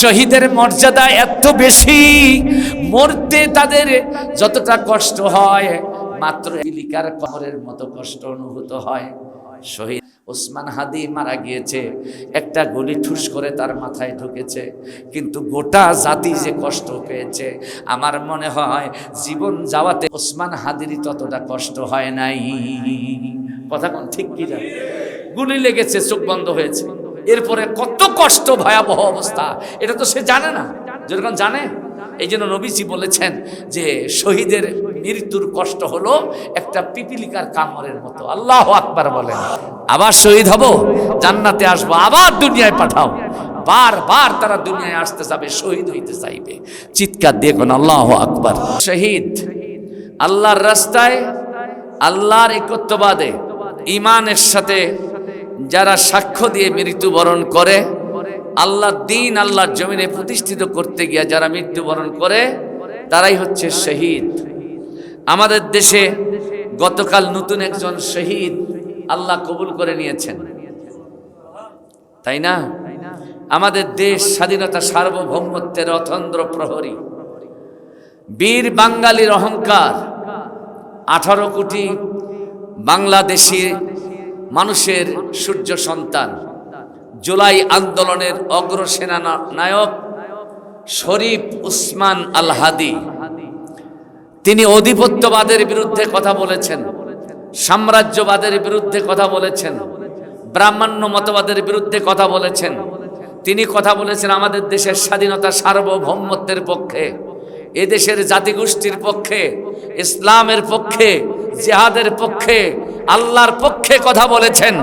শহীদের মর্যাদা এত বেশি, মরতে তাদের যতটা কষ্ট হয় মাত্র পিলিকার কবরের মতো কষ্ট অনুভূত হয়। শহীদ ওসমান হাদি মারা গিয়েছে, একটা গুলি ঠুস করে তার মাথায় ঢুকেছে, কিন্তু গোটা জাতি যে কষ্ট পেয়েছে, আমার মনে হয় জীবন যাওয়াতে ওসমান হাদিরই ততটা কষ্ট হয় নাই। কথা কোন ঠিক কি জানি? গুলি লেগেছে, চোখ বন্ধ হয়েছে, এরপরে কত কষ্ট, ভয়াবহ অবস্থা, এটা তো সে জানে না। যেরকম জানে, এই জন্য নবীজি বলেছেন যে শহীদের মৃত্যুর কষ্ট হলো একটা পিপিলিকার কামড়ের মতো। আল্লাহু আকবার বলেন। আবার শহীদ হব, জান্নাতে আসবো, আবার দুনিয়ায় পাঠাও। বারবার তারা দুনিয়ায় আসতে যাবে, শহীদ হইতে চাইবে। চিৎকার দিয়ে কোন আল্লাহু আকবার। শহীদ আল্লাহর রাস্তায়, আল্লাহর একত্ববাদে ঈমানের সাথে যারা সাক্ষ্য দিয়ে মৃত্যুবরণ করে, আল্লাহর দ্বীন আল্লাহর জমিনে প্রতিষ্ঠিত করতে গিয়ে যারা মৃত্যুবরণ করে, তারাই হচ্ছে শহীদ। আমাদের দেশে গতকাল নতুন একজন শহীদ আল্লাহ কবুল করে নিয়েছেন, তাই না? আমাদের দেশ স্বাধীনতা সার্বভৌমত্বের অতন্দ্র প্রহরী, বীর বাঙালির অহংকার, 18 কোটি বাংলাদেশি মানুষের সূর্য সন্তান, জুলাই আন্দোলনের অগ্রসেনা নায়ক শরীফ উসমান আল হাদি, তিনি আধিপত্যবাদের বিরুদ্ধে কথা বলেছেন, সাম্রাজ্যবাদের বিরুদ্ধে কথা বলেছেন, ব্রাহ্মণ্য মতবাদের বিরুদ্ধে কথা বলেছেন। তিনি কথা বলেছেন আমাদের দেশের স্বাধীনতা সার্বভৌমত্বের পক্ষে, এদেশের জাতিগোষ্ঠীর পক্ষে, ইসলামের পক্ষে, জিহাদের পক্ষে, আল্লাহর পক্ষে কথা বলেছেন।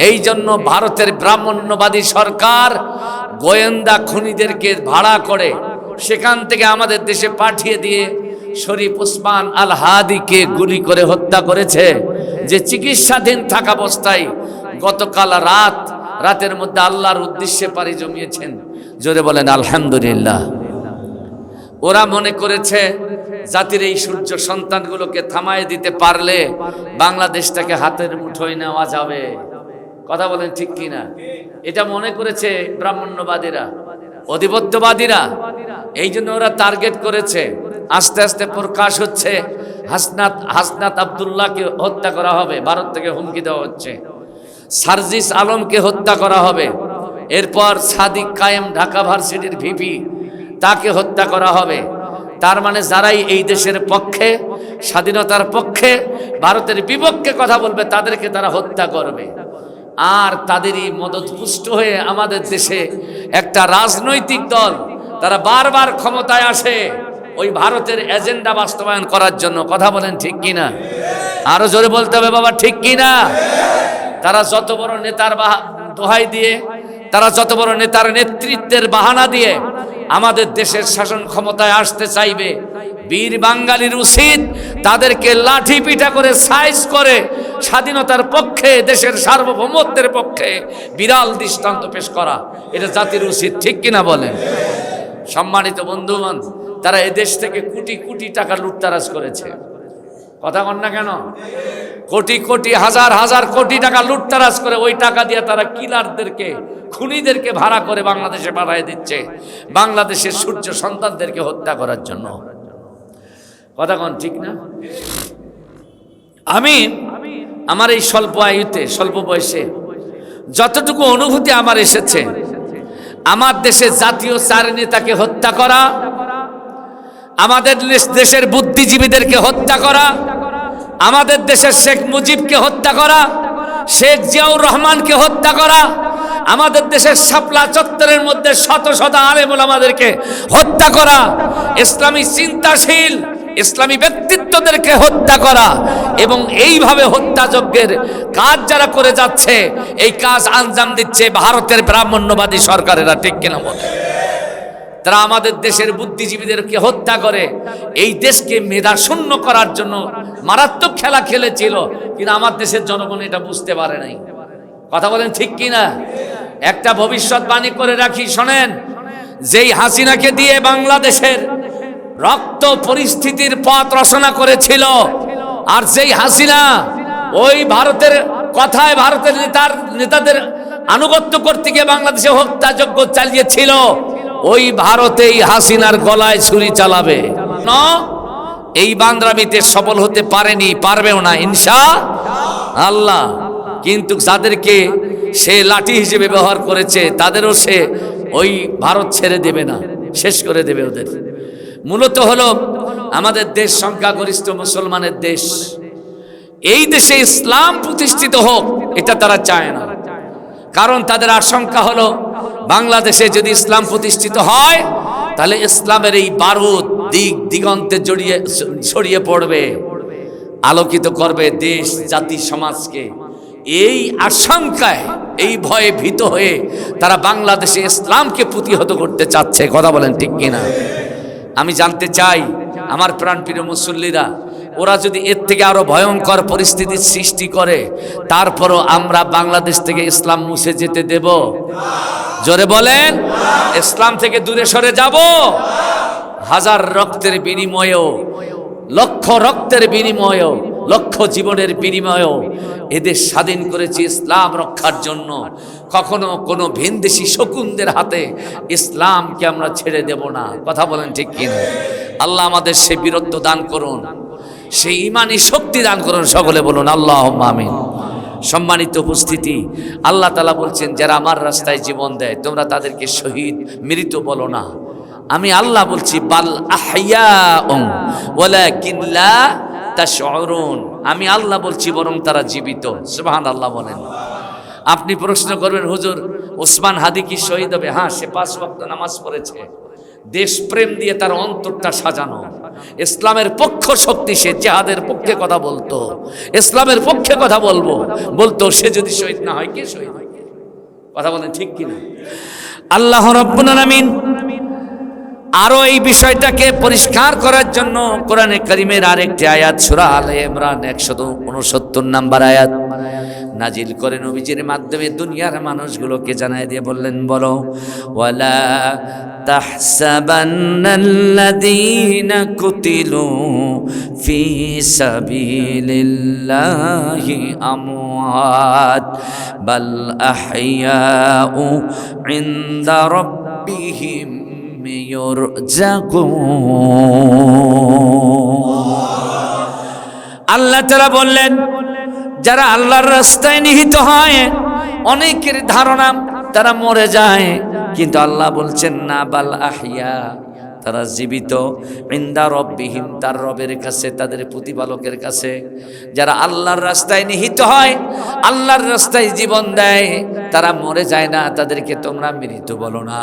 এই জন্য ভারতের ব্রাহ্মণ্যবাদী সরকার গোয়েন্দা খুনিদেরকে ভাড়া করে সেখান থেকে আমাদের দেশে পাঠিয়ে দিয়ে শরীফ উসমান আল হাদিকে গুলি করে হত্যা করেছে, যে চিকিৎসাধীন থাকা অবস্থায় গতকাল রাতের মধ্যে আল্লাহর উদ্দেশ্যে পাড়ি জমিয়েছেন। জোরে বলেন আলহামদুলিল্লাহ। ওরা মনে করেছে জাতির এই সূর্য সন্তানগুলোকে থামায় দিতে পারলে বাংলাদেশটাকে হাতের মুঠোয় নেওয়া যাবে। কথা বলেন ঠিক কিনা? এটা মনে করেছে ব্রাহ্মণ্যবাদীরা, আধিপত্যবাদীরা। এই জন্য ওরা টার্গেট করেছে। আস্তে আস্তে প্রকাশ হচ্ছে হাসনাত আব্দুল্লাহকে হত্যা করা হবে, ভারত থেকে হুমকি দেওয়া হচ্ছে। সার্জিস আলমকে হত্যা করা হবে। এরপর সাদিক কায়েম ঢাকা ভার্সিটির ভিপি, তাকে হত্যা করা হবে। তার মানে যারাই এই দেশের পক্ষে, স্বাধীনতার পক্ষে, ভারতের বিপক্ষে কথা বলবে তাদেরকে তারা হত্যা করবে। আর তাদেরই মদতপুষ্ট হয়ে আমাদের দেশে একটা রাজনৈতিক দল, তারা বারবার ক্ষমতায় আসে ওই ভারতের এজেন্ডা বাস্তবায়ন করার জন্য। কথা বলেন ঠিক কিনা? আরো জোরে বলতে হবে বাবা, ঠিক কিনা? তারা যত বড় নেতার দোহাই দিয়ে, তারা যত বড় নেতার নেতৃত্বের বাহানা দিয়ে আমাদের দেশের শাসন ক্ষমতায় আসতে চাইবে, বীর বাঙালির উচিত তাদেরকে লাঠি পিটা করে সাইজ করে স্বাধীনতার পক্ষে, দেশের সার্বভৌমত্বের পক্ষে বিরাল দৃষ্টান্ত পেশ করা। এটা জাতির উচিত, ঠিক কিনা বলেন? সম্মানিত বন্ধুগণ, তারা এদেশ থেকে কোটি কোটি টাকা লুটতারাজ করেছে। কথা বল না কেন? কোটি কোটি, হাজার হাজার কোটি টাকা লুটতারাজ করে ওই টাকা দিয়ে তারা কিলারদেরকে, খুনিদেরকে ভাড়া করে বাংলাদেশে পাঠিয়ে দিচ্ছে, বাংলাদেশের সূর্য সন্তানদেরকে হত্যা করার জন্য। কথা কোন ঠিক না? আমি আমার এই স্বল্প আয়ুতে, স্বল্প বয়সে যতটুকু অনুভূতি আমার এসেছে, আমার দেশের জাতীয় 4 নেতাকে হত্যা করা, আমাদের দেশের বুদ্ধিজীবীদেরকে হত্যা করা, আমাদের দেশের শেখ মুজিবকে হত্যা করা, শেখ জিয়াউর রহমানকে হত্যা করা, আমাদের দেশের শাপলা চত্বরের মধ্যে শত শত আলেম ওলামাদেরকে হত্যা করা, ইসলামী চিন্তাশীল ইসলামী ব্যক্তিত্বদেরকে হত্যা করা, এবং এইভাবে হত্যাযজ্ঞের কাজ যারা করে যাচ্ছে, এই কাজ আঞ্জাম দিচ্ছে ভারতের ব্রাহ্মণ্যবাদী সরকারেরা, ঠিক কিনা বলে? তারা আমাদের দেশের বুদ্ধিজীবীদেরকে হত্যা করে এই দেশকে মেধা শূন্য করার জন্য মারাত্মক খেলা খেলেছিল, কিন্তু আমার দেশের জনগণ এটা বুঝতে পারে নাই। কথা বলেন ঠিক কিনা? একটা ভবিষ্যৎবাণী করে রাখি, শোনেন। যেই হাসিনাকে দিয়ে বাংলাদেশের রক্ত পরিস্থিতির পথ রচনা করেছিল, আর যেই হাসিনা ওই ভারতের কথায়, ভারতের নেতাদের আনুগত্য করতে গিয়ে বাংলাদেশে হত্যাযজ্ঞ চালিয়েছিল, ওই ভারতেই হাসিনার গলায় ছুরি চালাবে না। এই বান্দরামিতে সফল হতে পারেনি, পারবেও না ইনশাআল্লাহ। কিন্তু যাদেরকে সে লাঠি হিসেবে ব্যবহার করেছে তাদেরও সে ওই ভারত ছেড়ে দেবে না, শেষ করে দেবে ওদের। মূলত হলো আমাদের দেশ সংখ্যাগরিষ্ঠ মুসলমানের দেশ, এই দেশে ইসলাম প্রতিষ্ঠিত হোক এটা তারা চায় না। কারণ তাদের আশঙ্কা হলো বাংলাদেশে যদি ইসলাম প্রতিষ্ঠিত হয় তাহলে ইসলামের এই বারুদ দিগন্তে ছড়িয়ে পড়বে, আলোকিত করবে দেশ জাতি সমাজকে। এই আশঙ্কায়, এই ভয়ে ভীত হয়ে তারা বাংলাদেশে ইসলামকে প্রতিহত করতে চাচ্ছে। কথা বলেন ঠিক কিনা? আমি জানতে চাই আমার প্রাণপ্রিয় মুসল্লিরা, ওরা যদি এর থেকে আরো ভয়ঙ্কর পরিস্থিতির সৃষ্টি করে তারপরও আমরা বাংলাদেশ থেকে ইসলাম মুছে যেতে দেব? জোরে বলেন, ইসলাম থেকে দূরে সরে যাব? হাজার রক্তের বিনিময়েও, লক্ষ রক্তের বিনিময়েও, লক্ষ জীবনের বিনিময়েও এদের স্বাধীন করেছি ইসলাম রক্ষার জন্য। কখনো কোনো ভিনদেশি শকুনদের হাতে ইসলামকে আমরা ছেড়ে দেব না। কথা বলেন ঠিক কিনা? আল্লাহ আমাদের সেই বীরত্ব দান করুন, সেই ইমানি শক্তি দান করুন। সকলে বলুন আল্লাহুম্মা আমিন। সম্মানিত উপস্থিতি, আল্লাহ তাআলা বলছেন যারা আমার রাস্তায় জীবন দেয় তোমরা তাদেরকে শহীদ, মৃত বলো না। আমি আল্লাহ বলছি বাল আহইয়াউন ওয়ালাকিন লা তাশউরুন। আমি আল্লাহ বলছি বরং তারা জীবিত। সুবহানাল্লাহ বলেন। আপনি প্রশ্ন করবেন হুজুর ওসমান হাদি কি শহীদ হবে? হ্যাঁ, সে 5 ওয়াক্ত নামাজ পড়েছে, দেশপ্রেম দিয়ে তার অন্তরটা সাজানো, ইসলামের পক্ষ শক্তি, সে জিহাদের পক্ষে কথা বলতো, ইসলামের পক্ষে কথা বলতো। সে যদি শহীদ না হয় কে শহীদ হয়? কথা বলেন ঠিক কিনা? আল্লাহ রাব্বুল আলামিন আরো এই বিষয়টাকে পরিষ্কার করার জন্য কোরআনে কারীমের আরেকটি আয়াত সূরা আলে ইমরান 169 নম্বর আয়াত নাজিল করে নবীজির মাধ্যমে দুনিয়ার মানুষগুলোকে জানায় দিয়ে বললেন, বলো ওয়ালা তাহসাবান্নাল্লাযীনা কুতিলু ফি সাবিলিল্লাহি আমওয়াত বাল আহইয়াউ ইনদা রাব্বিহিম আল্লাহ তাআলা বললেন যারা আল্লাহর রাস্তায় নিহিত হয় অনেকের ধারণা তারা মরে যায়, কিন্তু আল্লাহ বলছেন না, বাল আহইয়া, তারা জীবিত, ইনদা রব্বিহিম, তার রবের কাছে, তাদের প্রতিপালকের কাছে। যারা আল্লাহর রাস্তায় নিহিত হয়, আল্লাহর রাস্তায় জীবন দেয়, তারা মরে যায় না, তাদেরকে তোমরা মৃত বলো না,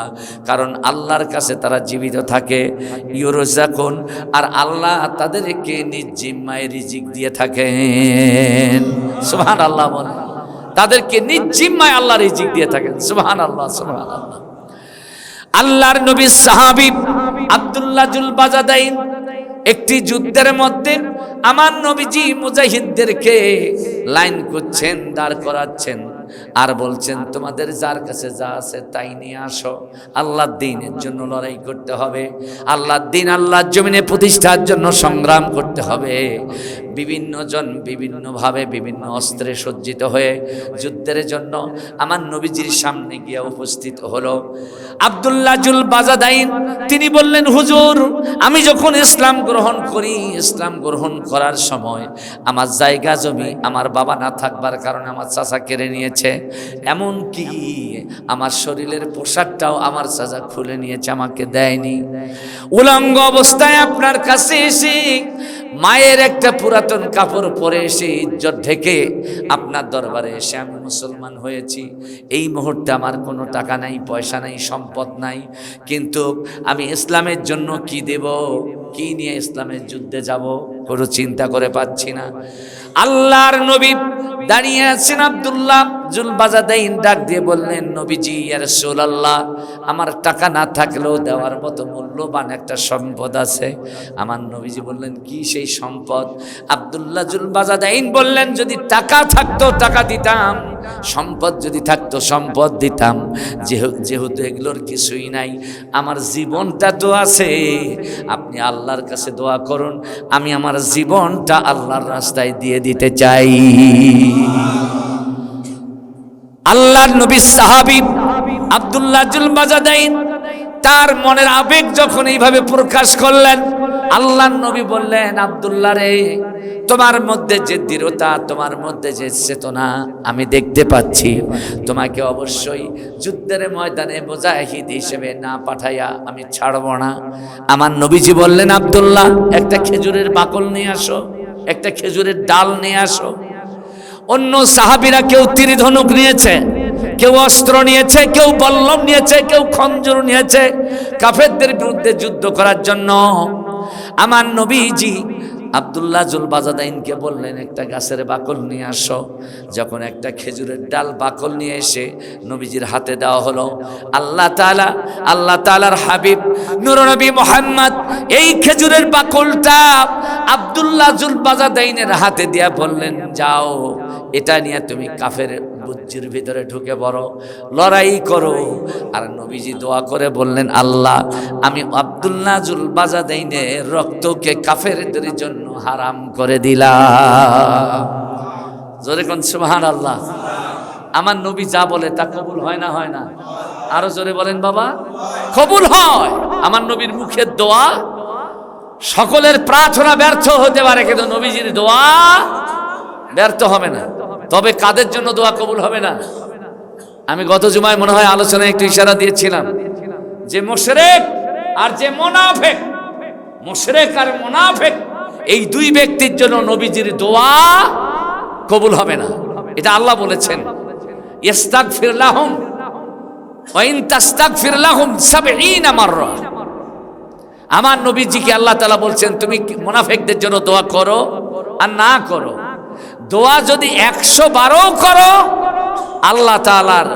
কারণ আল্লাহর কাছে তারা জীবিত থাকে। ইউরজাকুন, আর আল্লাহ তাদেরকে নিজ জিম্মায় রিজিক দিয়ে থাকেন। সুবহানাল্লাহ বলেন, তাদেরকে নিজ জিম্মায় আল্লাহ রিজিক দিয়ে থাকেন। সুবহানাল্লাহ, সুবহানাল্লাহ। আল্লাহর নবী সাহাবী আব্দুল্লাহ জুল বাজাদাইন একটি যুদ্ধের মধ্যে আমার নবীজি মুজাহিদদেরকে লাইন করছেন, দাঁড় করাচ্ছেন, আর বলছেন তোমাদের যার কাছে যা আছে তাই নিয়ে আসো, আল্লাহর দ্বীনের জন্য লড়াই করতে হবে, আল্লাহর দ্বীন আল্লাহর জমিনে প্রতিষ্ঠার জন্য সংগ্রাম করতে হবে। বিভিন্ন জন বিভিন্নভাবে বিভিন্ন অস্ত্রে সজ্জিত হয়ে যুদ্ধের জন্য আমার নবীজির সামনে গিয়ে উপস্থিত হলো। আব্দুল্লাহ জুল বাজাদাইন তিনি বললেন, হুজুর আমি যখন ইসলাম গ্রহণ করি, ইসলাম গ্রহণ করার সময় আমার জায়গা জমি আমার বাবা না থাকবার কারণে আমার চাচা কেড়ে নিয়েছে, এমন কি আমার শরীরের পোশাকটাও আমার চাচা খুলে নিয়েছে, আমাকে দেয়নি। উলঙ্গ অবস্থায় আপনার কাছে এসে মায়ের একটা পুরাতন কাপড় পরে এসে ইজ্জত ঢেকে আপনার দরবারে এসে আমি মুসলমান হয়েছি। এই মুহূর্তে আমার কোনো টাকা নাই, পয়সা নাই, সম্পদ নাই, কিন্তু আমি ইসলামের জন্য কি দেব, কি নিয়ে ইসলামের যুদ্ধে যাব, কোনো চিন্তা করে পাচ্ছি না। আল্লাহর নবী দাঁড়িয়ে আছেন। আব্দুল্লাহ জুল বাজাদাইন ডাক দিয়ে বললেন, নবীজি ইয়া রাসূলুল্লাহ, আমার টাকা না থাকলেও দেওয়ার মতো মূল্যবান একটা সম্পদ আছে। আমার নবীজি বললেন, কি সেই সম্পদ? আব্দুল্লাহ জুল বাজাদাইন বললেন, যদি টাকা থাকতো টাকা দিতাম, সম্পদ যদি থাকতো সম্পদ দিতাম, যেহেতু এগুলোর কিছুই নাই, আমার জীবনটা তো আছে। আপনি আল্লাহর কাছে দোয়া করুন, আমি আমার জীবনটা আল্লাহর রাস্তায় দিয়ে দিতে চাই। আল্লাহর নবী সাহাবী আব্দুল্লাহ জুল বাজাদাইন তার মনের আবেগ যখন এইভাবে প্রকাশ করলেন, আল্লাহর নবী বললেন, আব্দুল্লাহ রে, তোমার মধ্যে যে দৃঢ়তা, তোমার মধ্যে যে চেতনা আমি দেখতে পাচ্ছি, তোমাকে অবশ্যই যুদ্ধের ময়দানে মুজাহিদ হিসেবে না পাঠাইয়া আমি ছাড়ব না। আমার নবীজি বললেন, আব্দুল্লাহ, একটা খেজুরের বাকল নিয়ে আসো, একটা খেজুরের ডাল নিয়ে আসো। অন্য সাহাবীরা কেউ তীর ধনুক নিয়েছে, কেউ অস্ত্র নিয়েছে, কেউ বল্লম নিয়েছে, কেউ খঞ্জর নিয়েছে কাফেরদের বিরুদ্ধে যুদ্ধ করার জন্য। আমার নবীজি আব্দুল্লাহ জুলবাজাদাইনকে বললেন, একটা গাছের বাকল নিয়ে আসো। যখন একটা খেজুরের ডাল বাকল নিয়ে এসে নবীজির হাতে দেওয়া হলো, আল্লাহ তাআলার হাবিব নূর নবী মুহাম্মদ এই খেজুরের বাকলটা আব্দুল্লাহ জুলবাজাদাইনের হাতে দিয়া বললেন, যাও, এটা নিয়ে তুমি কাফের বুজ্জির ভিতরে ঢুকে পড়ো, লড়াই করো। আর নবীজি দোয়া করে বললেন, আল্লাহ, আমি আব্দুল্লাহ জুলবাজাদাইনের রক্তকে কাফেরদের জন্য হারাম করে দিলাম। জোরে কোন সুবহানাল্লাহ। আমার নবী যা বলে তা কবুল হয় না? হয় না? আরো জোরে বলেন বাবা, কবুল হয়। আমার নবীর মুখের দোয়া, সকলের প্রার্থনা ব্যর্থ হতে পারে, কিন্তু নবীজির দোয়া ব্যর্থ হবে না। তবে কাদের জন্য দোয়া কবুল হবে না? আমি গত জুমায় মনে হয় আলোচনায় একটু ইশারা দিয়েছিলাম যে মুশরিক আর যে মুনাফিক, মুশরিক আর মুনাফিক, এই দুই ব্যক্তির জন্য নবীজির দোয়া কবুল হবে না। এটা আল্লাহ বলেছেন, ইস্তাগফির লাহুম ওয়া ইন তাস্তাগফির লাহুম ৭০ মাররা। আমার নবীজিকে আল্লাহ তাআলা বলছেন, তুমি মুনাফিকদের জন্য দোয়া করো আর না করো, দোয়া যদি ১১২ করো, আল্লাহ তাআলার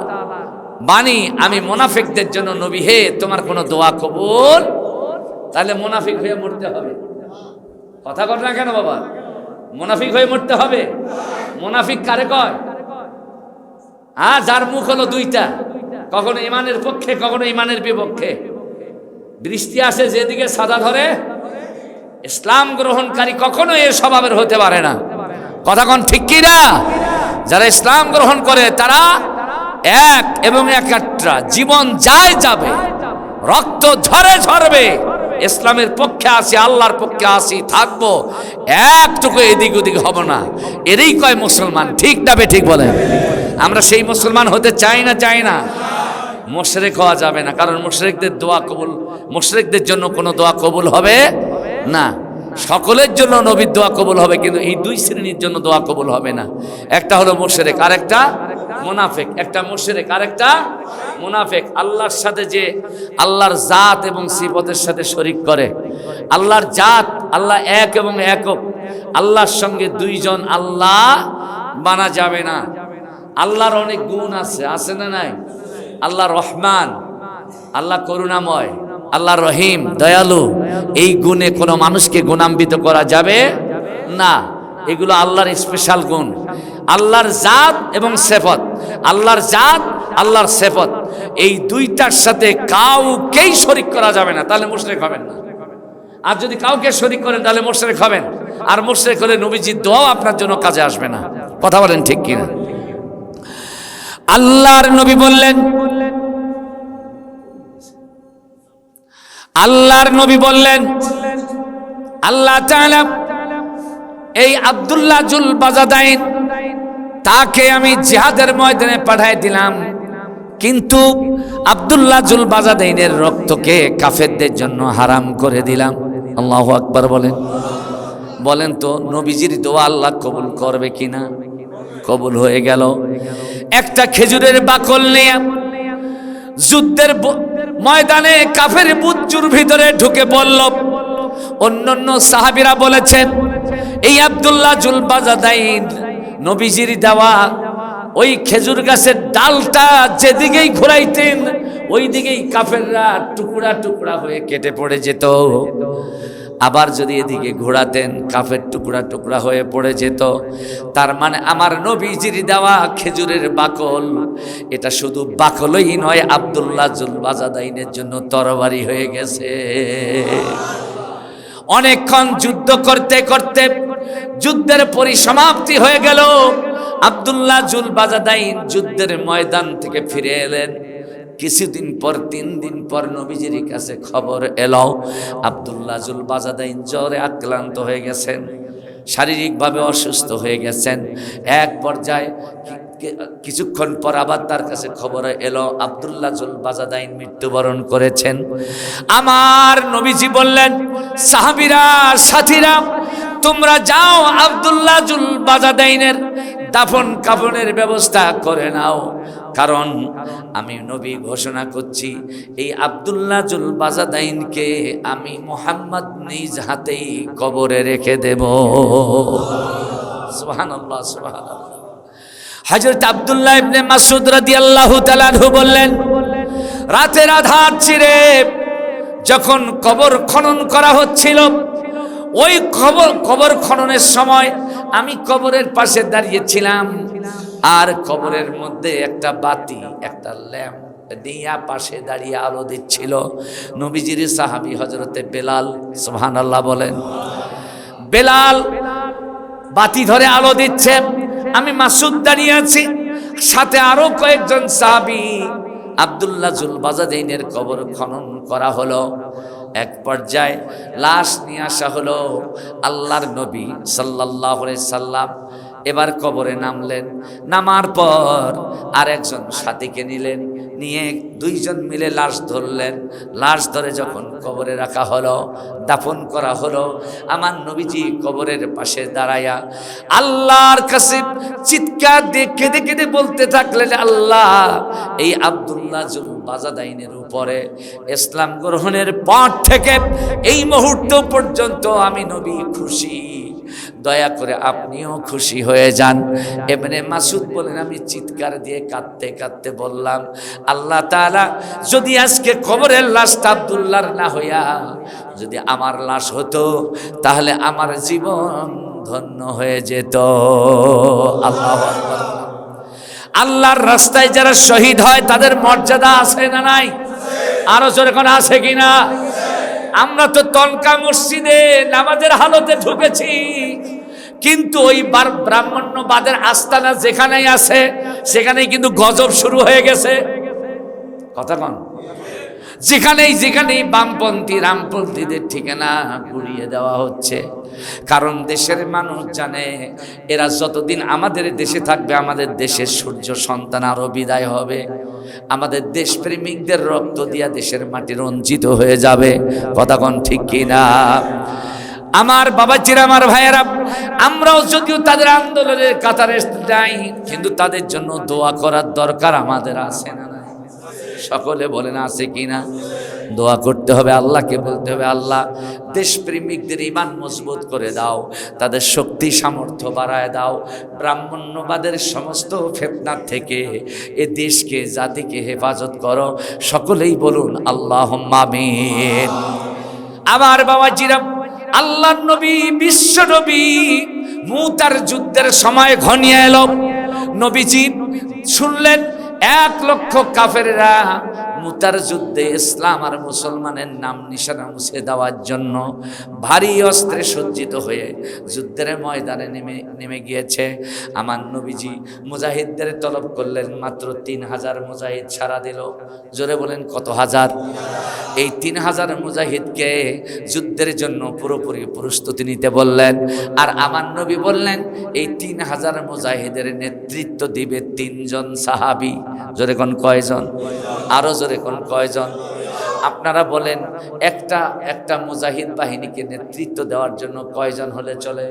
বাণী, আমি মুনাফিকদের জন্য নবী হে তোমার কোনো দোয়া কবুল। তাহলে মুনাফিক হয়ে মরতে হবে। কথা বল না কেন বাবা? মুনাফিক হয়ে মরতে হবে। মুনাফিক কারে কয়? যার মুখ হলো দুইটা, কখনো ইমানের পক্ষে, কখনো ইমানের বিপক্ষে। বৃষ্টি আসে যেদিকে সাদা ধরে, ইসলাম গ্রহণকারী কখনো এ স্বভাবের হতে পারে না। কথা কোন ঠিক কি না? যারা ইসলাম গ্রহণ করে তারা এক এবং একাত্রা, জীবন যায় যাবে, রক্ত ঝরবে, ইসলামের পক্ষে আসি, আল্লাহর পক্ষে আসি, থাকবো, একটুকু এদিক ওদিক হব না। এরই কয় মুসলমান। ঠিক না বে ঠিক বলেন? আমরা সেই মুসলমান হতে চাই না? মুশরিক হওয়া যাবে না, কারণ মুশরিকদের দোয়া কবুল, মুশরিকদের জন্য কোনো দোয়া কবুল হবে না। সকলের জন্য নবীর দোয়া কবুল হবে, কিন্তু এই দুই শ্রেণীর জন্য দোয়া কবুল হবে না। একটা হলো মুশরিক আর একটা মুনাফিক। একটা মুশরিক আর একটা মুনাফিক। আল্লাহর সাথে যে আল্লাহর জাত এবং সিফতের সাথে শরীক করে, আল্লাহর জাত, আল্লাহ এক এবং একক, আল্লাহর সঙ্গে দুইজন আল্লাহ বানা যাবে না। আল্লাহর অনেক গুণ আছে না নাই? আল্লাহ রহমান, আল্লাহ করুণাময়, আল্লাহ রহিম, দয়ালু। এই গুণে কোনো মানুষকে গুণান্বিত করা যাবে না। এগুলো আল্লাহর স্পেশাল গুণ। আল্লাহর জাত এবং সিফত, আল্লাহর জাত, আল্লাহর সিফত, এই দুইটার সাথে কাউকেই শরীক করা যাবে না, তাহলে মুশরিক হবেন না। আর যদি কাউকে শরীক করেন তাহলে মুশরিক হবেন। আর মুশরিক হলে নবীজির দোয়াও আপনার জন্য কাজে আসবে না। কথা বলেন ঠিক কিনা? আল্লাহর নবী বললেন, আল্লাহ তাআলা এই আব্দুল্লাহ জুলবাজাদাইন, তাকে আমি জিহাদের ময়দানে পাঠিয়ে দিলাম, কিন্তু আব্দুল্লাহ জুলবাজাদাইনের রক্তকে কাফেরদের জন্য হারাম করে দিলাম। আল্লাহু আকবার বলেন তো, নবীজির দোয়া আল্লাহ কবুল করবে কিনা? কবুল হয়ে গেল। একটা খেজুরের বাকল নিয়ে যুদ্ধের ময়দানে কাফের বুজ্জুর ভিতরে ঢুকে পড়ল। অন্যান্য সাহাবীরা বলেছেন, এই আব্দুল্লাহ জুলবাজাদাইন নবীজির দেওয়া ওই খেজুর গাছের ডালটা যেদিকেই ঘুরাইতেন, ওই দিকেই কাফেররা টুকরা টুকরা হয়ে কেটে পড়ে যেত। আবার যদি এদিকে ঘোরাতেন, কাফের টুকরা টুকরা হয়ে পড়ে যেত। তার মানে আমার নবীজির দেওয়া খেজুরের বাকল, এটা শুধু বাকলই নয়, আব্দুল্লাহ জুলবাজাদাইনের জন্য তরবারি হয়ে গেছে। অনেকক্ষণ যুদ্ধ করতে করতে যুদ্ধের পরিসমাপ্তি হয়ে গেল। আব্দুল্লাহ জুলবাজাদাইন যুদ্ধের ময়দান থেকে ফিরে এলেন। কিছুদিন পর 3 দিন পর নবীজির কাছে খবর এলো আব্দুল্লাহ জুল বাজাদাইন জ্বরে আক্রান্ত হয়ে গেছেন, শারীরিকভাবে অসুস্থ হয়ে গেছেন। এক পর্যায়ে কিছুক্ষণ পর আবার তার কাছে খবর এলো আব্দুল্লাহ জুল বাজাদাইন মৃত্যুবরণ করেছেন। আমার নবীজি বললেন, সাহাবীরা, সাথীরা, তোমরা যাও আব্দুল্লাহ জুল বাজাদাইনের দাফন কাফনের ব্যবস্থা করে নাও, কারণ আমি নবী ঘোষণা করছি এই আব্দুল্লাহ জুল বাজাদাইনকে আমি মুহাম্মদ নিজ হাতেই কবরে রেখে দেব। সুবহানাল্লাহ, সুবহানাল্লাহ। হযরত আব্দুল্লাহ ইবনে মাসউদ রাদিয়াল্লাহু তাআলা আনহু বললেন, রাতের আধার চিরে যখন কবর খনন করা হচ্ছিল, ওই কবর খননের সময় আমি কবরের পাশে দাঁড়িয়েছিলাম, আর কবরের মধ্যে একটা বাতি, একটা ল্যাম্প দিয়া পাশে দাঁড়িয়ে আলো দিচ্ছিল নবীজির সাহাবী হযরতে বেলাল। সুবহানাল্লাহ বলেন। বেলাল বাতি ধরে আলো দিচ্ছে, আমি মাসুদ দাঁড়িয়ে আছি, সাথে আরো কয়েকজন সাহাবী। আব্দুল্লাহ জুল বাজাদাইনের কবর খনন করা হলো। এক পর্যায়ে লাশ নিয়ে আসা হলো। আল্লাহর নবী সাল্লাল্লাহু আলাইহি সাল্লাম এবার কবরে নামলেন। নামার পর আরেকজন সাথীকে নিলেন, নিয়ে দুইজন মিলে লাশ ধরলেন। লাশ ধরে যখন কবরে রাখা হলো, দাফন করা হলো, আমার নবীজি কবরের পাশে দাঁড়ায়া আল্লাহর কাছে চিৎকার দিয়ে কেঁদে কেঁদে বলতে থাকলেন, আল্লাহ, এই আব্দুল্লাহ জুল বাজাদাইনের উপরে ইসলাম গ্রহণের পর থেকে এই মুহূর্ত পর্যন্ত আমি নবী খুশি, দয়া করে আপনিও খুশি হয়ে যান। ইবনে মাসউদ বলেন, আমি চিৎকার দিয়ে কাঁদতে কাঁদতে বললাম, আল্লাহ তাআলা যদি আজকে কবরের লাশটা আব্দুল্লাহর না হইয়া যদি আমার লাশ হতো, তাহলে আমার জীবন ধন্য হয়ে যেত। আল্লাহু আকবার। আল্লাহর রাস্তায় যারা শহীদ হয় তাদের মর্যাদা আছে না নাই? আরো জোরে কোন আছে কিনা? আমরা তো তনকা মসজিদে নামাজের হালতে ঢুকেছি, কিন্তু ওই ব্রাহ্মণ্যবাদের আস্তানা যেখানেই আছে সেখানেই কিন্তু গজব শুরু হয়ে গেছে। কথা কন। যেখানেই বামপন্থী রামপন্থীদের ঠিকানা ঘুরিয়ে দেওয়া হচ্ছে। কারণ দেশের মানুষ জানে এরা যতদিন আমাদের দেশে থাকবে, আমাদের দেশের সূর্য সন্তান আরো বিদায় হবে, আমাদের দেশপ্রেমিকদের রক্ত দিয়া দেশের মাটি রঞ্জিত হয়ে যাবে। কথা কন ঠিক কিনা? আমার বাবাজিরা, আমার ভাইয়েরা, আমরাও যদিও তাদের আন্দোলনের কাতারে যাই, কিন্তু তাদের জন্য দোয়া করার দরকার আমাদের আছে না? সকলে বলেন আছে কিনা? দোয়া করতে হবে, আল্লাহকে বলতে হবে, আল্লাহ দেশপ্রেমিকদের ঈমান মজবুত করে দাও, তাদের শক্তি সামর্থ্য বাড়ায় দাও, ব্রাহ্মণ্যবাদের সমস্ত ফিতনা থেকে এ দেশকে জাতিকে হেফাজত করো। সকলেই বলুন আল্লাহুম্মা আমিন। আমার বাবাজিরা, আল্লাহর নবী, বিশ্ব নবী, মুতার যুদ্ধের সময় ঘনিয়ে এলো। নবীজি শুনলেন 1 লক্ষ কাফেররা মুতার যুদ্ধে ইসলাম আর মুসলমানের নাম নিশানা মুছে দেওয়ার জন্য ভারী অস্ত্রে সজ্জিত হয়ে যুদ্ধের ময়দানে নেমে গিয়েছে। আমার নবীজি মুজাহিদদের তলব করলেন, মাত্র 3000 মুজাহিদ ছাড়া দিল। জোরে বলেন কত হাজার? এই 3000 মুজাহিদকে যুদ্ধের জন্য পুরোপুরি প্রস্তুতি নিতে বললেন। আর আমার নবী বললেন, এই 3000 মুজাহিদের নেতৃত্ব দিবে 3 জন সাহাবী। জোরে কোন কয়জন? আরো জোরে কোন কয়জন? আপনারা বলেন, একটা মুজাহিদ বাহিনীকে নেতৃত্ব দেওয়ার জন্য কয়জন হলে চলে?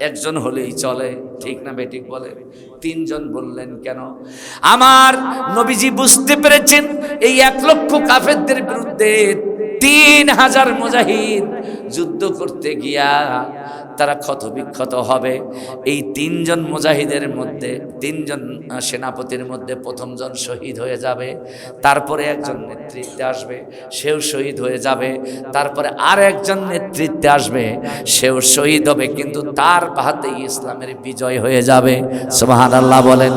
1 জন হলেই চলে, ঠিক না বেঠিক বলে? 3 জন বললেন কেন? আমার নবীজি বুঝতে পেরেছেন এই 1 লক্ষ কাফেরদের বিরুদ্ধে 3000 মুজাহিদ যুদ্ধ করতে গিয়া তারা ক্ষতবিক্ষত হবে। এই 3 জন মুজাহিদের মধ্যে, 3 জন সেনাপতির মধ্যে প্রথম জন শহীদ হয়ে যাবে, তারপরে একজন নেতৃত্বে আসবে, সেও শহীদ হয়ে যাবে, তারপরে আর একজন নেতৃত্বে আসবে, সেও শহীদ হবে, কিন্তু তার হাতেই ইসলামের বিজয় হয়ে যাবে। সুবহানাল্লাহ বলেন।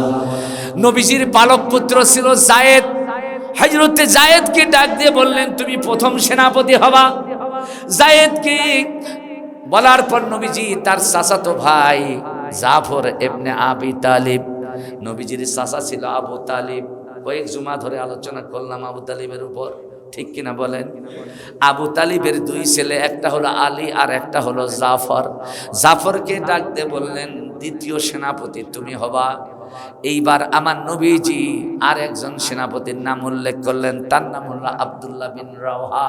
নবীজির পালক পুত্র ছিল যায়েদ। হযরতে যায়েদকে ডাক দিয়ে বললেন, তুমি প্রথম সেনাপতি হবা। যায়েদকে বলার পর নবীজি তার চাচাতো ভাই জাফর ইবনে আবি তালিব, নবীজির চাচা ছিল আবু তালিব। কয়েক জুমা ধরে আলোচনা করলাম আবু তালিবের উপর, ঠিক কিনা বলেন? আবু তালিবের দুই ছেলে, একটা হলো আলী আর একটা হলো জাফর। জাফরকে ডাকতে বললেন, দ্বিতীয় সেনাপতি তুমি হবা। এইবার আমার নবীজি আর একজন সেনাপতির নাম উল্লেখ করলেন, তার নাম হলো আব্দুল্লাহ বিন রাওহা।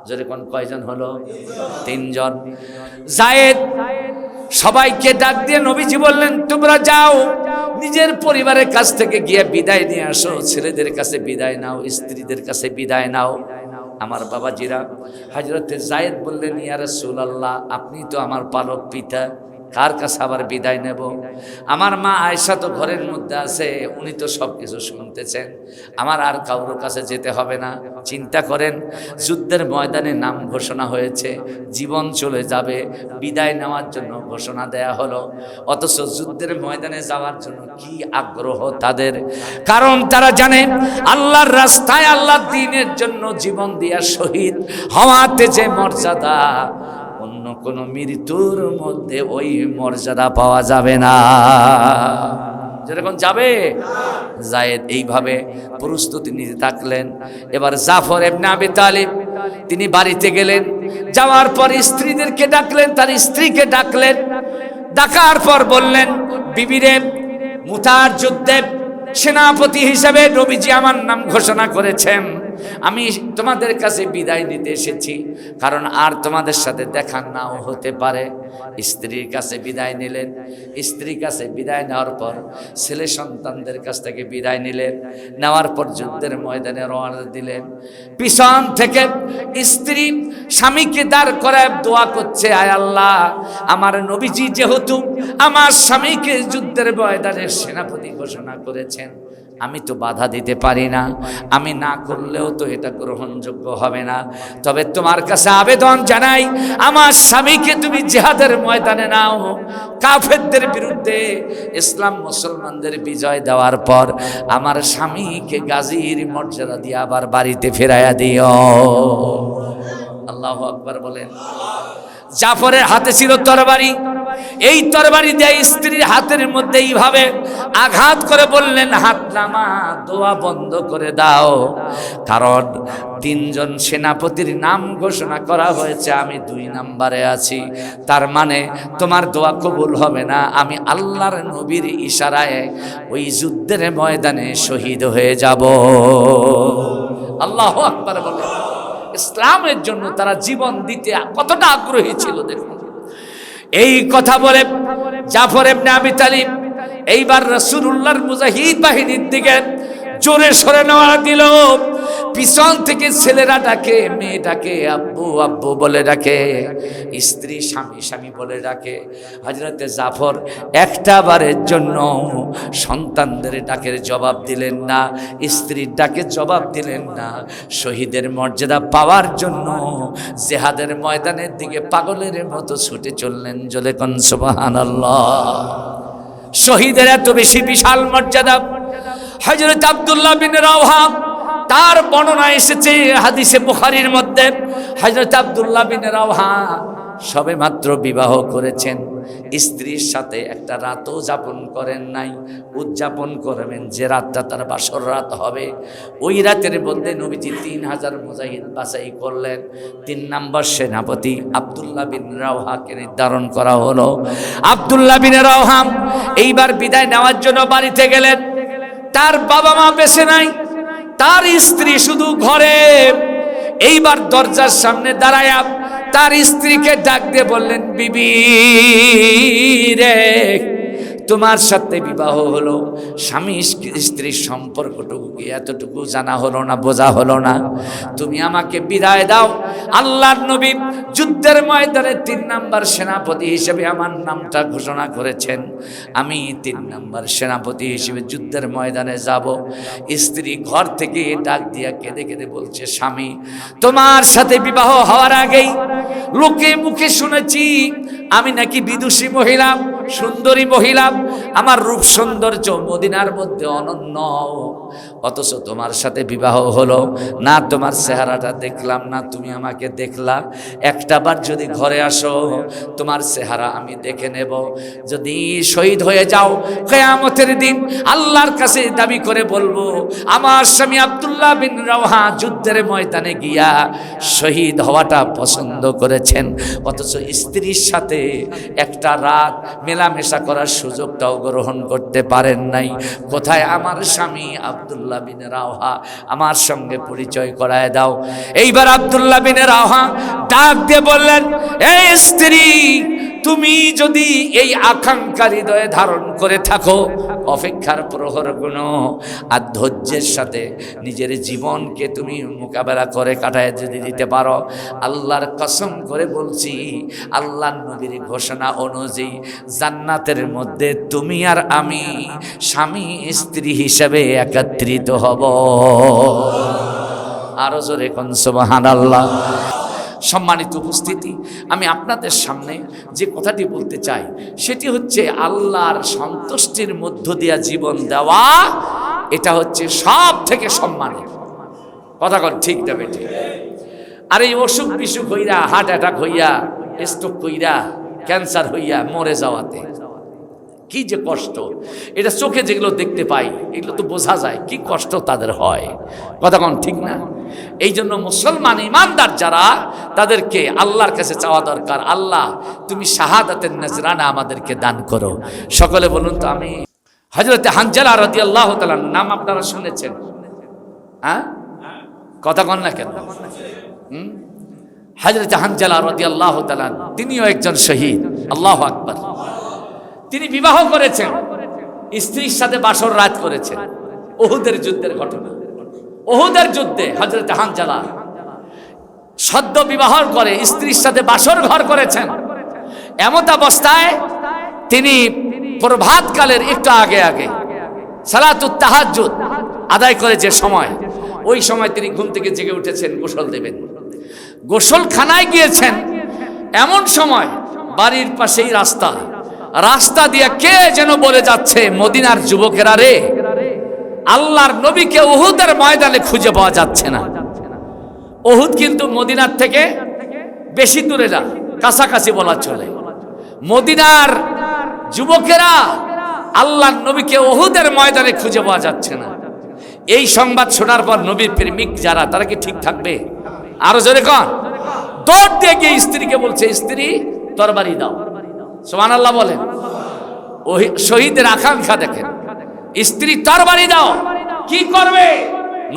যেরকম কয়জন হলো? তিনজন। যায়েদ সবাইকে ডাক দিয়ে নবীজি বললেন, তোমরা যাও নিজের পরিবারের কাছ থেকে গিয়ে বিদায় নিয়ে আসো, ছেলেদের কাছে বিদায় নাও, স্ত্রীদের কাছে বিদায় নাও। আমার বাবাজিরা, হযরতে যায়েদ বললেন, ইয়া রাসূলুল্লাহ, আপনি তো আমার পালক পিতা, কার কাছে আবার বিদায় নেব? আমার মা আয়েশা তো ঘরের মধ্যে আছে, উনি তো সব কিছু শুনতেছেন, আমার আর কারোর কাছে যেতে হবে না। চিন্তা করেন, যুদ্ধের ময়দানে নাম ঘোষণা হয়েছে, জীবন চলে যাবে, বিদায় নেওয়ার জন্য ঘোষণা দেয়া হলো, অথচ যুদ্ধের ময়দানে যাওয়ার জন্য কি আগ্রহ তাদের! কারণ তারা জানে আল্লাহর রাস্তায়, আল্লাহর দ্বীনের জন্য জীবন দেওয়া, শহীদ হওয়াতে যে মর্যাদা, অন্য কোন মৃত্যুর মধ্যে ওই মর্যাদা পাওয়া যাবে না। যেরকম যাবে যায়েদ এইভাবে প্রস্তুতি নিতে থাকলেন। এবার জাফর ইবনে আবি তালিব তিনি বাড়িতে গেলেন, যাওয়ার পর স্ত্রীদেরকে ডাকলেন, তার স্ত্রীকে ডাকলেন, ডাকার পর বললেন, বিবিরে, মুতার যুদ্ধে সেনাপতি হিসেবে নবীজি আমার নাম ঘোষণা করেছেন, আমি তোমাদের কাছে বিদায় নিতে এসেছি, কারণ আর তোমাদের সাথে দেখা নাও হতে পারে। স্ত্রীর কাছে বিদায় নিলেন। স্ত্রীর কাছে বিদায় নেওয়ার পর ছেলে সন্তানদের কাছ থেকে বিদায় নিলেন, নেওয়ার পর যুদ্ধের ময়দানে রওনা দিলেন। পিছন থেকে স্ত্রী স্বামীকে দাঁড় করায় দোয়া করছে, আয় আল্লাহ, আমার নবীজি যেহেতু আমার স্বামীকে যুদ্ধের ময়দানে সেনাপতি ঘোষণা করেছেন, আমি তো বাধা দিতে পারি না, আমি না করলেও তো এটা গ্রহণযোগ্য হবে না। তবে তোমার কাছে আবেদন জানাই, আমার স্বামীকে তুমি জিহাদের ময়দানে নাও, কাফেরদের বিরুদ্ধে ইসলাম মুসলমানদের বিজয় দেওয়ার পর আমার স্বামীকে গাজীর মর্যাদা দিয়ে আবার বাড়িতে ফেরাইয়া দিও। আল্লাহু আকবার বলেন। জাফরের হাতে ছিল তরবারি, এই তরবারি দিয়ে স্ত্রীর হাতের মধ্যে এইভাবে আঘাত করে বললেন, হাত নামা, দোয়া বন্ধ করে দাও, কারণ তিনজন সেনাপতির নাম ঘোষণা করা হয়েছে, আমি 2 নম্বরে আছি, তার মানে তোমার দোয়া কবুল হবে না, আমি আল্লাহর নবীর ইশারায় ওই যুদ্ধের ময়দানে শহীদ হয়ে যাব। আল্লাহু আকবার বলে। ইসলামের জন্য তারা জীবন দিতে কতটা আগ্রহী ছিল দেখুন। এই কথা বলে জাফর ইবনে আবি তালিব এইবার রাসূলুল্লাহর মুজাহিদ বাহিনীর দিকে জোরে সরে নেওয়া দিল। পিছন থেকে ছেলেরা ডাকে, মেয়ে ডাকে, আব্বু আব্বু বলে ডাকে, স্ত্রী স্বামী স্বামী বলে ডাকে। হযরতে জাফর একটা বারের জন্য সন্তানদের ডাকের জবাব দিলেন না, স্ত্রীর ডাকে জবাব দিলেন না। শহীদের মর্যাদা পাওয়ার জন্য জিহাদের ময়দানের দিকে পাগলের মতো ছুটে চললেন। জোরে কোন সুবহানাল্লাহ। শহীদের এত বেশি বিশাল মর্যাদা। হযরত আব্দুল্লাহ বিন রাওহা, তার বর্ণনা এসেছে হাদিসে বুখারীর মধ্যে, হযরত আব্দুল্লাহ বিন রাওহা সবে মাত্র বিবাহ করেছেন, স্ত্রীর সাথে একটা রাতও যাপন করেন নাই। উদযাপন করবেন যে রাতটা তার বাসর রাত হবে, ওই রাতের মধ্যে নবীজি 3000 মুজাহিদ বাছাই করলেন। 3 নম্বর সেনাপতি আব্দুল্লাহ বিন রাওহাকে নির্ধারণ করা হলো। আব্দুল্লাহ বিন রাওহা এইবার বিদায় নেওয়ার জন্য বাড়িতে গেলেন। তার বাবা মা বেঁচে নাই, তার স্ত্রী শুধু ঘরে। এইবার দরজার সামনে দাঁড়ায়া তার স্ত্রীকে ডাক দিয়ে বললেন, বিবি রে, তোমার সাথে বিবাহ হলো, স্বামী স্ত্রীর সম্পর্কটুকু কি এতটুকু জানা হলো না, বোঝা হলো না? তুমি আমাকে বিদায় দাও। আল্লাহর নবী যুদ্ধের ময়দানে 3 নম্বর সেনাপতি হিসেবে আমার নামটা ঘোষণা করেছেন, আমি 3 নম্বর সেনাপতি হিসেবে যুদ্ধের ময়দানে যাব। স্ত্রী ঘর থেকে ডাক দিয়া কেঁদে কেঁদে বলছে, স্বামী, তোমার সাথে বিবাহ হওয়ার আগেই লোকে মুখে শুনেছি আমি নাকি বিদুষী মহিলা, সুন্দরী মহিলা, আমার রূপ সৌন্দর্য মদিনার মধ্যে অনন্য, অথচ তোমার সাথে বিবাহ হলো না, তোমার চেহারাটা দেখলাম না, তুমি আমাকে দেখলা। একটাবার যদি ঘরে আসো, তোমার চেহারা আমি দেখে নেব। যদি শহীদ হয়ে যাও, কিয়ামতের দিন আল্লাহর কাছে দাবি করে বলবো, আমার স্বামী আব্দুল্লাহ বিন রাওহা যুদ্ধের ময়দানে গিয়া শহীদ হওয়াটা পছন্দ করেছেন, অথচ স্ত্রীর সাথে একটা রাত মেলামেশা করার সুযোগটাও গ্রহণ করতে পারেন নাই। কোথায় আমার স্বামী আব্দুল্লাহ বিন রাওহা? আমার সঙ্গে পরিচয় করায় দাও। এইবার আব্দুল্লাহ বিন রাওহা ডাক দিয়ে বললেন, এই স্ত্রী, তুমি যদি এই আকাঙ্ক্ষা হৃদয়ে ধারণ করে থাকো, অপেক্ষার প্রহরগুলো আর ধৈর্যের সাথে নিজের জীবনকে তুমি মোকাবেলা করে কাটায় যদি দিতে পারো, আল্লাহর কসম করে বলছি, আল্লাহর নবীর ঘোষণা অনুযায়ী জান্নাতের মধ্যে তুমি আর আমি স্বামী স্ত্রী হিসেবে একত্রিত হব। আরো জোরে কোন সুবহানাল্লাহ। সম্মানিত উপস্থিতি, আমি আপনাদের সামনে যে কথাটি বলতে চাই সেটি হচ্ছে, আল্লাহর সন্তুষ্টির মধ্য দিয়া জীবন দেওয়া, এটা হচ্ছে সব থেকে সম্মানের কথা। কর ঠিক দেবে ঠিক। আর এই অসুখ বিসুখ হইয়া, হার্ট অ্যাটাক হইয়া, স্ট্রোক হইয়া, ক্যান্সার হইয়া মরে যাওয়াতে কি যে কষ্ট, এটা চোখে যেগুলো দেখতে পাই এগুলো তো বোঝা যায় কি কষ্ট তাদের হয়। কথা কোন ঠিক না? এই জন্য মুসলমান ইমানদার যারা, তাদেরকে আল্লাহর কাছে চাওয়া দরকার, আল্লাহ তুমি শাহাদাতের নজরানা আমাদেরকে দান করো। সকলে বলুন তো আমি। হযরতে হানজালা রাদিয়াল্লাহু তাআলা নাম আপনারা শুনেছেন? হ্যাঁ, কথা কন না কেন? হযরতে হানজালা রাদিয়াল্লাহু তাআলা তিনিও একজন শহীদ। আল্লাহু আকবার। তিনি বিবাহ করেছেন, স্ত্রীর সাথে বাসর রাত করেছেন। উহুদের যুদ্ধের ঘটনা। উহুদের যুদ্ধে হযরত হানজালা সদ্য বিবাহ করে স্ত্রীর সাথে বাসর ঘর করেছেন। এমত অবস্থায় তিনি প্রভাতকালের একটু আগে আগে সালাতুত তাহাজ্জুদ আদায় করে যে সময়, ওই সময় তিনি ঘুম থেকে জেগে উঠেছেন, গোসল দেবেন। গোসলখানায় গিয়েছেন, এমন সময় বাড়ির পাশেই রাস্তা দিয়ে কে যেন বলে যাচ্ছে, মদিনার যুবকেরা রে, আল্লাহর নবীকে উহুদের ময়দানে খুঁজে পাওয়া যাচ্ছে না। উহুদ কিন্তু মদিনার থেকে বেশি দূরে না, কাছাকাছি বলা চলে। মদিনার যুবকেরা আল্লাহর নবীকে উহুদের ময়দানে খুঁজে পাওয়া যাচ্ছে না। এই সংবাদ শোনার পর নবীর প্রেমিক যারা, তারা কি ঠিক থাকবে? আরো জোরে কন। দৌড় দিয়ে গিয়ে স্ত্রীকে বলছে, স্ত্রী তরবারি দাও। সুবহানাল্লাহ বলেন। ওই শহীদের আকাঙ্ক্ষা দেখেন, স্ত্রী তরবারি দাও। কি করবে?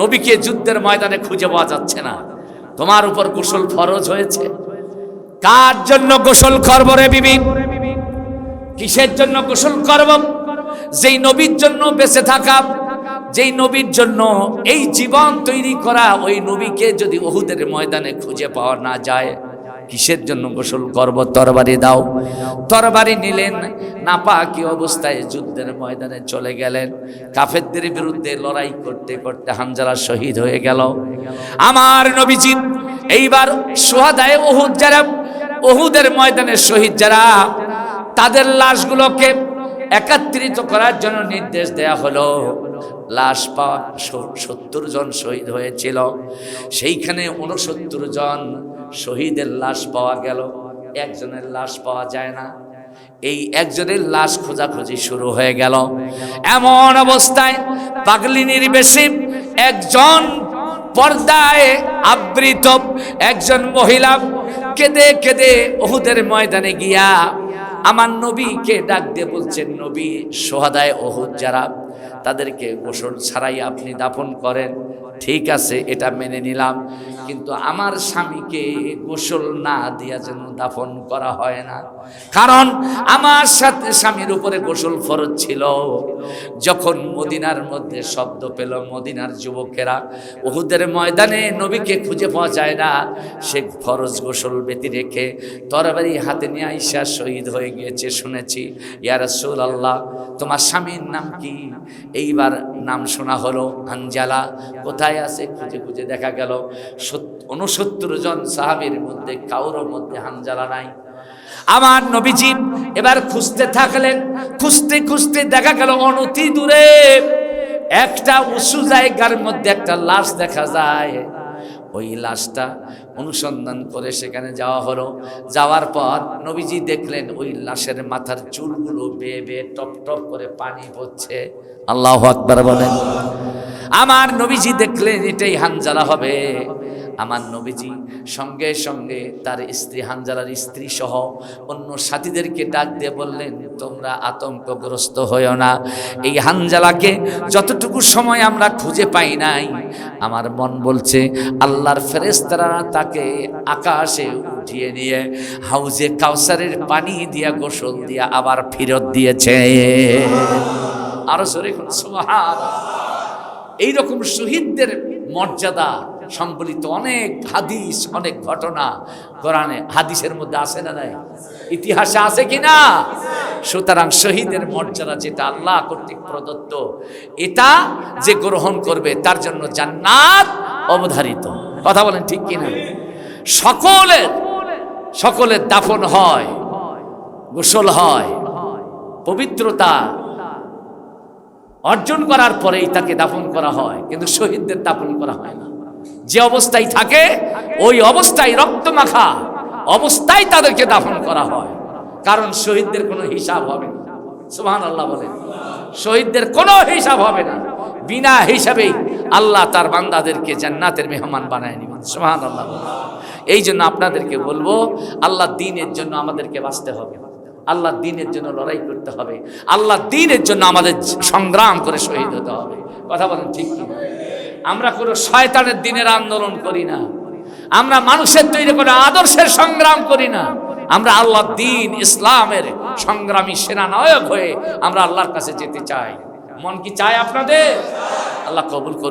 নবীকে যুদ্ধের ময়দানে খুঁজে পাওয়া যাচ্ছে না, তোমার উপর গোসল ফরজ হয়েছে। কার জন্য গোসল করব রে বিবি? কিসের জন্য গোসল করব? যেই নবীর জন্য বেঁচে থাকা, যেই নবীর জন্য এই জীবন তৈরি করা, ওই নবীকে যদি উহুদের ময়দানে খুঁজে পাওয়া না যায়, কিসের জন্য গোসল করব? তরবারি দাও। তরবারি নিলেন, নাপাকি অবস্থায় যুদ্ধের ময়দানে চলে গেলেন। কাফেরদের বিরুদ্ধে লড়াই করতে করতে হানজালা শহীদ হয়ে গেল। আমার নবীজি এইবার শুহাদায়ে উহুদ যারা, উহুদের ময়দানে শহীদ যারা, তাদের লাশগুলোকে একত্রিত করার জন্য নির্দেশ দেয়া হলো। লাশ পাওয়া 70 জন শহীদ হয়েছিল, সেইখানে 69 জন শহীদের লাশ পাওয়া গেল, একজনের লাশ পাওয়া যায় না। এই একজনের লাশ খোঁজাখুঁজি শুরু হয়ে গেল। এমন অবস্থায় পাগলিনীর বেশে একজন পর্দায় আবৃত একজন মহিলা কেঁদে কেঁদে উহুদের ময়দানে গিয়া আমার নবীকে ডাক দিয়ে বলছেন, নবী, শুহাদায়ে উহুদ যারা, তাদেরকে গোসল ছাড়াই আপনি দাফন করেন। ঠিক আছে, এটা মেনে নিলাম, কিন্তু আমার স্বামীকে গোসল না দিয়া যেন দাফন করা হয় না, কারণ আমার সাথে স্বামীর উপরে গোসল ফরজ ছিল। যখন মদিনার মধ্যে শব্দ পেল মদিনার যুবকেরা উহুদের ময়দানে নবীকে খুঁজে পাওয়া যায় না, সে ফরজ গোসল ব্যতি রেখে তরবারি হাতে নিয়ে আইসা শহীদ হয়ে গিয়েছে শুনেছি। ইয়া রাসূলুল্লাহ, তোমার স্বামীর নাম কি? এইবার নাম শোনা হলো হানজালা। কোথায় আছে? খুঁজে খুঁজে দেখা গেল 69 জন সাহাবীর মধ্যে কারোর মধ্যে হানজালা নাই। আমার নবীজি এবার খুঁজতে থাকলেন, খুঁজতে খুঁজতে দেখা গেল অনতি দূরে একটা উঁচু জায়গার মধ্যে একটা লাশ দেখা যায়। ওই লাশটা অনুসন্ধান করে সেখানে যাওয়া হলো। যাওয়ার পর নবীজি দেখলেন ওই লাশের মাথার চুলগুলো বেয়ে বেয়ে টপ টপ করে পানি পড়ছে। আল্লাহু আকবার বলেন। আমার নবীজি দেখলেন এটাই হানজালা হবে। আমার নবীজি সঙ্গে সঙ্গে তার স্ত্রী হানজালার স্ত্রী সহ অন্য সাথীদেরকে ডাক দিয়ে বললেন, তোমরা আতঙ্কগ্রস্ত হইও না। এই হানজালাকে যতটুকু সময় আমরা খুঁজে পাই নাই, আমার মন বলছে আল্লাহর ফেরেশতারা তাকে আকাশে উঠিয়ে নিয়ে হাউজে কাউসারের পানি দিয়া গোসল দিয়া আবার ফেরত দিয়েছে। আরো জোরে সুবহানাল্লাহ। এইরকম শহীদদের মর্যাদা সম্বলিত অনেক হাদিস, অনেক ঘটনা কোরআনে হাদিসের মধ্যে আছে না নাই? ইতিহাসে আছে কিনা? সুতরাং শহীদের মর্যাদা যেটা আল্লাহ কর্তৃক প্রদত্ত, এটা যে গ্রহণ করবে তার জন্য জান্নাত অবধারিত। কথা বলেন ঠিক কিনা? সকলের দাফন হয়, গোসল হয়, পবিত্রতা অর্জন করার পরেই তাকে দাফন করা হয়, কিন্তু শহীদদের দাফন করা হয় না। যে অবস্থায় থাকে ওই অবস্থায় রক্তমাখা অবস্থায় তাদেরকে দাফন করা হয়, কারণ শহীদদের কোনো হিসাব হবে না। সুবহানাল্লাহ বলেন। শহীদদের কোনো হিসাব হবে না, বিনা হিসাবেই আল্লাহ তার বান্দাদেরকে জান্নাতের মেহমান বানায় নেবেন। সুবহানাল্লাহ। এই জন্য আপনাদেরকে বলবো, আল্লাহ দ্বীনের জন্য আমাদেরকে বাঁচতে হবে, আল্লাহ দ্বীনের জন্য লড়াই করতে হবে, আল্লাহ দ্বীনের জন্য আমাদের সংগ্রাম করে শহীদ হতে হবে। কথা বলেন ঠিক কি? আমরা কোনো শয়তানের দ্বীনের আন্দোলন করি না, আমরা মানুষের তৈরি করে আদর্শের সংগ্রাম করি না, আমরা আল্লাহ দ্বীন ইসলামের সংগ্রামী সেনানায়ক হয়ে আমরা আল্লাহর কাছে যেতে চাই। মন কি চায় আপনাদের? আল্লাহ কবুল করুন।